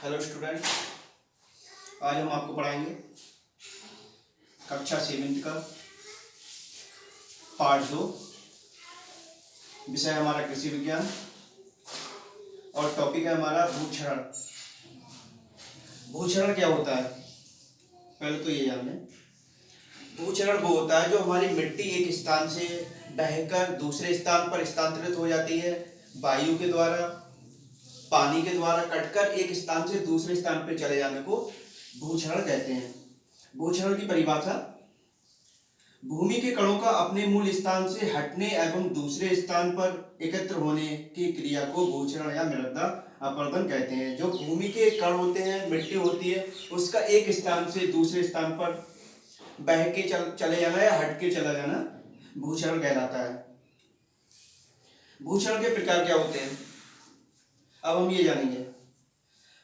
Hello student, आज हम आपको पढ़ाएंगे कक्षा 7th का पार्ट 2। विषय हमारा कृषि विज्ञान और टॉपिक है हमारा भूक्षरण। भूक्षरण क्या होता है, पहले तो ये जान लें। भूक्षरण वो होता है जो हमारी मिट्टी एक स्थान से बहकर दूसरे स्थान पर स्थानांतरित हो जाती है, वायु के द्वारा, पानी के द्वारा कटकर एक स्थान से दूसरे स्थान पर चले जाने को भूक्षरण कहते हैं। भूक्षरण की परिभाषा: भूमि के कणों का अपने मूल स्थान से हटने एवं दूसरे स्थान पर एकत्र होने की क्रिया को भूक्षरण या मृदा अपरदन कहते हैं। जो भूमि के कण होते हैं, मिट्टी होती है, उसका एक स्थान से दूसरे स्थान पर बह के चले जाना या हट के चला जाना भूक्षरण कहलाता है। भूक्षरण के प्रकार क्या होते हैं, अब हम ये जानेंगे।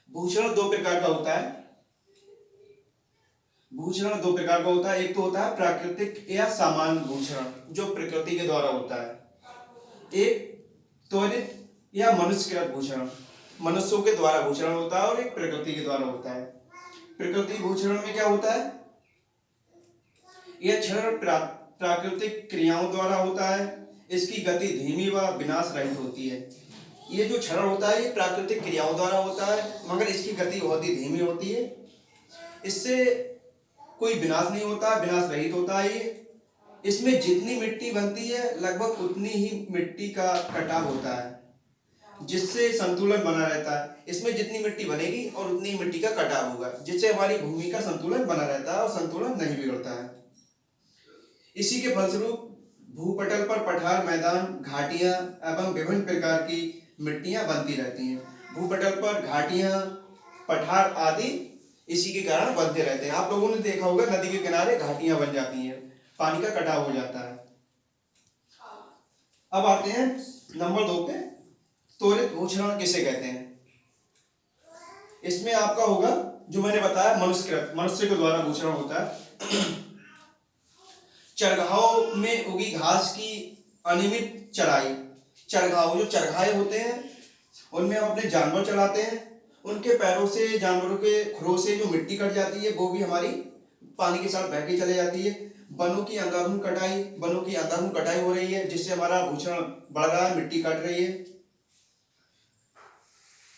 भूक्षरण दो प्रकार का होता है। भूक्षरण दो प्रकार का होता है। एक तो होता है प्राकृतिक या सामान्य भूक्षरण, जो प्रकृति के द्वारा होता है। एक त्वरित या मनुष्यकृत भूक्षरण, मनुष्यों के द्वारा भूक्षरण होता है। और एक प्रकृति के द्वारा होता है। प्रकृति भूक्षरण में क्या होता है, यह क्षरण प्राकृतिक क्रियाओं द्वारा होता है। इसकी गति धीमी व विनाश रहित होती है। ये जो क्षरण होता है ये प्राकृतिक क्रियाओं द्वारा होता है, मगर इसकी गति बहुत ही धीमी होती है। इससे कोई विनाश नहीं होता, विनाश रहित होता है ये। इसमें जितनी मिट्टी बनती है लगभग उतनी ही मिट्टी का कटाव होता है, जिससे संतुलन बना रहता है। इसमें जितनी मिट्टी बनेगी और उतनी मिट्टी का कटाव होगा, जिससे हमारी भूमि का संतुलन बना रहता है और संतुलन नहीं बिगड़ता है। इसी के फलस्वरूप भूपटल पर पठार, मैदान, घाटियां एवं विभिन्न प्रकार की मिट्टियां बनती रहती हैं। भूपटल पर घाटियां, पठार आदि इसी के कारण बनते रहते हैं। आप लोगों ने देखा होगा नदी के किनारे घाटियां बन जाती हैं, पानी का कटाव हो जाता है। अब आते हैं नंबर 2 पे, त्वरित भूक्षरण किसे कहते हैं। इसमें आपका होगा जो मैंने बताया मनुष्यकृत, मनुष्य के द्वारा भूक्षरण होता है। चरघाव में उगी घास की अनियमित चराई। चरघाव, जो चरघाए होते हैं उनमें हम अपने जानवर चलाते हैं, उनके पैरों से, जानवरों के खुरों से जो मिट्टी कट जाती है वो भी हमारी पानी के साथ बह के चले जाती है। वनों की अंधाधुंध कटाई हो रही है, जिससे हमारा भूक्षण बढ़ रहा है, मिट्टी कट रही है।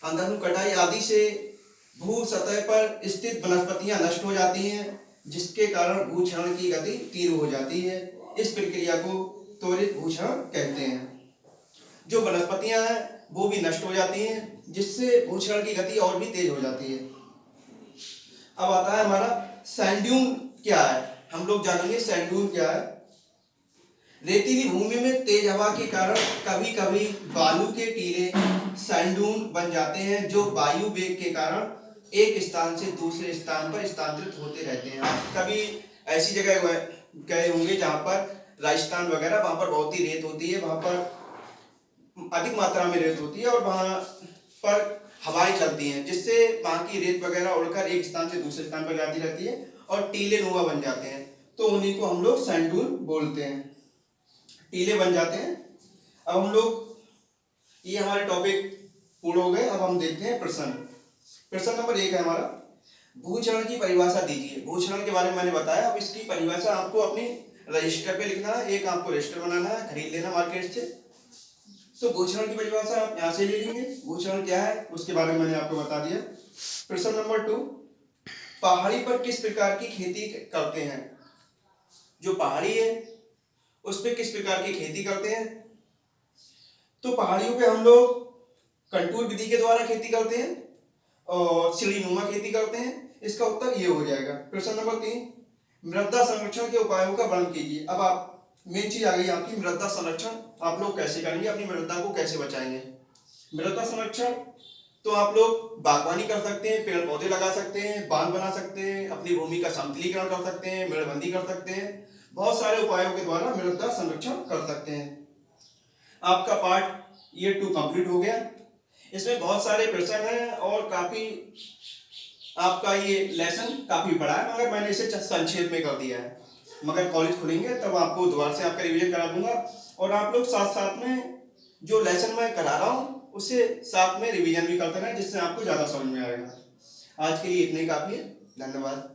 अंधाधुंध कटाई आदि से भू सतह पर स्थित वनस्पतियां नष्ट हो जाती हैं, जिसके कारण भूक्षरण की गति तीव्र हो जाती है। इस प्रक्रिया को त्वरित भूक्षरण कहते हैं। जो वनस्पतियां हैं वो भी नष्ट हो जाती हैं, जिससे भूक्षरण की गति और भी तेज हो जाती है। अब आता है हमारा सैंड ड्यून क्या है, हम लोग जानेंगे सैंड ड्यून क्या है। रेतीली भूमि में तेज हवा के कारण कभी कभी बालू के टीले सैंड ड्यून बन जाते हैं, जो वायु वेग के कारण एक स्थान से दूसरे स्थान पर स्थानांतरित होते रहते हैं। आप कभी ऐसी जगह गए होंगे जहां पर राजस्थान वगैरह, वहां पर बहुत ही रेत होती है, वहां पर अधिक मात्रा में रेत होती है और वहां पर हवाएं चलती हैं, जिससे वहां की रेत वगैरह उड़कर एक स्थान से दूसरे स्थान पर जाती रहती है और टीले नुमा बन जाते हैं। तो उन्हीं को हम लोग सैंड ड्यून बोलते हैं, टीले बन जाते हैं। अब हम लोग, ये हमारे टॉपिक पूर्ण हो गए। अब हम देखते हैं प्रश्न। प्रश्न नंबर 1 है हमारा, भूक्षरण की परिभाषा दीजिए। भूक्षरण के बारे में मैंने बताया, अब इसकी परिभाषा आपको अपनी रजिस्टर पे लिखना है। एक आपको रजिस्टर बनाना है, खरीद लेना मार्केट से। तो भूक्षरण की परिभाषा आप यहाँ से ले लेंगे। भूक्षरण क्या है उसके बारे में मैंने आपको बता दिया। प्रश्न नंबर 2, पहाड़ी पर किस प्रकार की खेती करते हैं। जो पहाड़ी है उस पर किस प्रकार की खेती करते हैं। तो पहाड़ियों पे हम लोग कंटूर विधि के द्वारा खेती करते हैं और सीढ़ीनुमा खेती करते हैं। इसका उत्तर ये हो जाएगा। प्रश्न नंबर 3, मृदा संरक्षण के उपायों का वर्णन कीजिए। अब आप, मेन चीज आ गई आपकी, मृदा संरक्षण आप लोग कैसे करेंगे, अपनी मृदा को कैसे बचाएंगे। मृदा संरक्षण तो आप लोग बागवानी कर सकते हैं, पेड़ पौधे लगा सकते हैं, बांध बना सकते हैं, अपनी भूमि का समतलीकरण कर सकते हैं, मेड़बंदी कर सकते हैं। बहुत सारे उपायों के द्वारा मृदा संरक्षण कर सकते हैं। आपका पार्ट ये 2 कंप्लीट हो गया। इसमें बहुत सारे प्रश्न हैं और काफी आपका ये लेसन काफी बड़ा है, मगर मैंने इसे संक्षेप में कर दिया है। मगर कॉलेज खुलेंगे तब आपको दोबारा से आपका रिवीजन करा दूंगा और आप लोग साथ साथ में जो लेसन मैं करा रहा हूँ उसे साथ में रिवीजन भी करते रहें, जिससे आपको ज़्यादा समझ में आएगा। आज के लिए इतना ही काफ़ी है। धन्यवाद।